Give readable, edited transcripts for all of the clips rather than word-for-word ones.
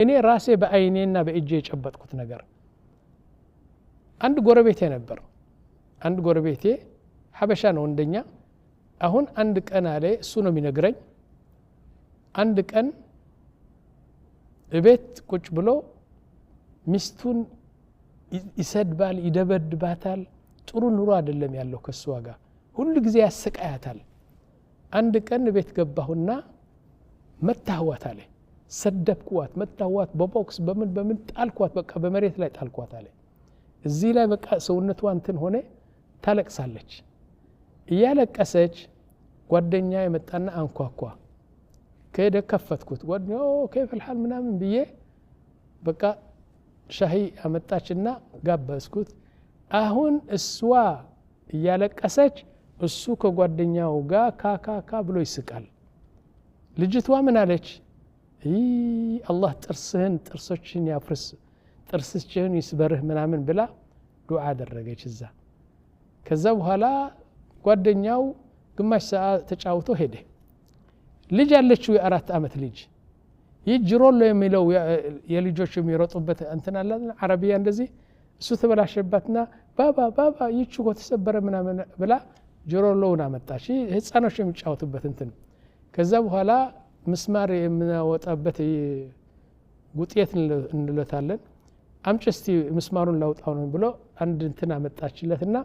እኔ ራሴ በአይኔና በእጄ የጨበጥኩት ነገር አንድ ጎረቤቴ ነበር አንድ ጎረቤቴ ሐበሻ ነው እንደኛ አሁን አንድ ቀን አለ እሱ ነው የሚነግረኝ አንድ ቀን እቤት ቁጭ ብሎ ሚስቱን ይሰድባል ይደበድባታል ጥሩ ኑሮ አይደለም ያለው ከሷ ጋር ሁሉ ጊዜ ያሰቃያታል አንድ ቀን ቤት ገባሁና መታህዋት አለ ሰደብኳት መታህዋት በቦክስ በምን ጣልኳት በቃ በመሬት ላይ ጣልኳት አለ እዚህ ላይ በቃ ሰውነቷ እንትን ሆነ ታለቅሳለች እያለቀሰች ጓደኛ የመጣና አንኳኳ ከሄደ ከፈትኩት ጓደኛው كيف الحال ምናምን ብዬ በቃ ሻሂ አመጣችና ጋበዝኩት አሁን እሷ እያለቀሰች እሱ ከጓደኛው ጋር ካካካ ብሎ ይስቃል ልጅቷ ምን አለች አላህ ጥርሶችን ያፍርስ ጥርስችን ይስበርህ ምናምን ብላ ዱዓ አደረገች እዛ ከዛ በኋላ ጓደኛው ግማሽ ሰዓት ተጫውቶ ሄደ ልጅ ያለችው የ4 አመት ልጅ ይጅሮሎ የሚለው የልጆች የሚሮጡበት እንትን አለ አረቢያ እንደዚህ እሱ ተበላሸባትና ባባ ይችኮ ተሰበረ ምናምን ብላ ጅሮሎውን አመጣች ህፃኖች የሚጫወቱበት እንትን ከዛ በኋላ ምስማር የምናወጣበት ጉጤት እንለታለን አምጭስቲ ምስማሩን ላውጣው ነው ብሎ አንድ እንትን አመጣችለትና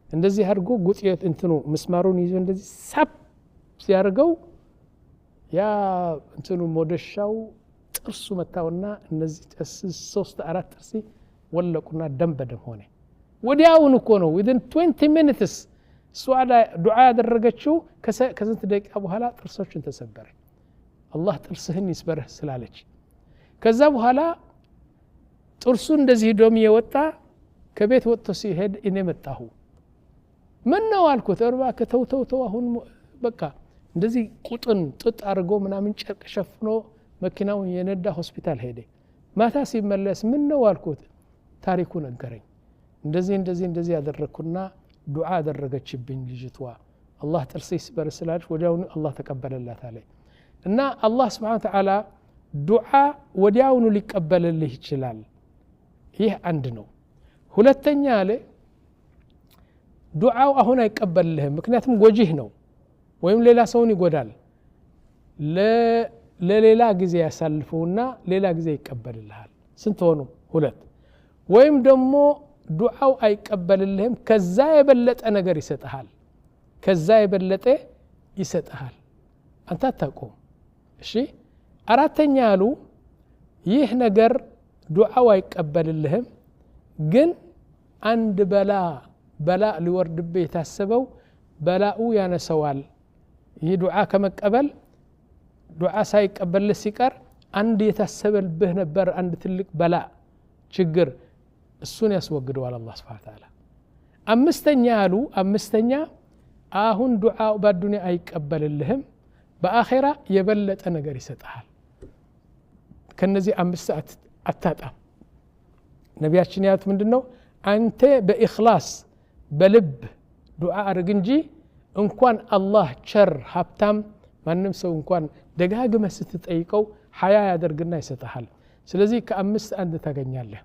እንደዚህ አድርጎ ጉጤት እንትኑ ምስማሩን ይዞ እንደዚህ ሳብ ሲያርገው ያ እንትኑ ሞደሻው ጥርሱ መታውና እነዚህ 3-4 ጥርሲ ወለቁና ደም በደም ሆነ ወዲያውን እኮ ነው within 20 minutes ሱዓላ ዱዓ ያደረገችው ከስንት ደቂቃ በኋላ ጥርሶችን ተሰበረ አላህ ጥርስህን ይስበርህ ስላለች ከዛ በኋላ ጥርሱ እንደዚህ ዶም የወጣ ከቤት ወጥቶ ሲሄድ እኔ መጣሁ ምን ነው አልኩት እርባ ከተውተው አሁን በቃ እንደዚህ ቁጥን ጥጥ አርጎ ምናምን ጨርቅ ሸፍኖ መኪናውን የነዳ ሆስፒታል ሄደ ማታ ሲመለስ ምን ነው አልኩት ታሪኩ ነገረኝ እንደዚህ ያደረኩና ዱዓ አደረገችብኝ ልጅቷ አላህ ጥርስ ይስበር ስላለች ወዲያውኑ አላህ ተቀበለላት አለ እና አላህ Subhanahu Wa Ta'ala ዱዓ ወዲያውኑ ሊቀበልልህ ይችላል ይህ አንድ ነው ሁለተኛ አለ ዱዓው አሁን አይቀበልልህም ምክንያቱም ጎጂህ ነው ወይም ሌላ ሰውን ይጎዳል ለሌላ ጊዜ ያሳልፈውና ሌላ ጊዜ ይቀበልልሃል ስንት ሆኑ ሁለት ወይም ደግሞ ዱዓው አይቀበልልህም ከዛ የበለጠ ነገር ይሰጣል አንተ አታውቀውም እሺ አራተኛ አሉ ይህ ነገር ዱዓው አይቀበልልህም ግን አንድ በላ ሊወርድብህ የታሰበው በላኡ ያነሰዋል ይህ ዱዓ ከመቀበል ዱዓ ሳይቀበልህ ሲቀር አንድ የታሰበልብህ ነበር አንድ ትልቅ በላ ችግር እሱን ያስወግደዋል አላህ Subhanahu Wa Ta'ala አምስተኛ አሁን ዱዓው በዱንያ አይቀበልልህም በአኺራ የበለጠ ነገር ይሰጣል ከነዚህ 5 ሰዓት አታጣም ነቢያችን ያሉት ምንድነው አንተ በኢኽላስ በልብ ዱዓ አድርግ እንጂ እንኳን አላህ ቸር ሀብታም ማንም ሰው እንኳን ደጋግመህ ስትጠይቀው ሐያ ያደርግና ይሰጣል ስለዚህ ከ5 አንድ ታገኛለህ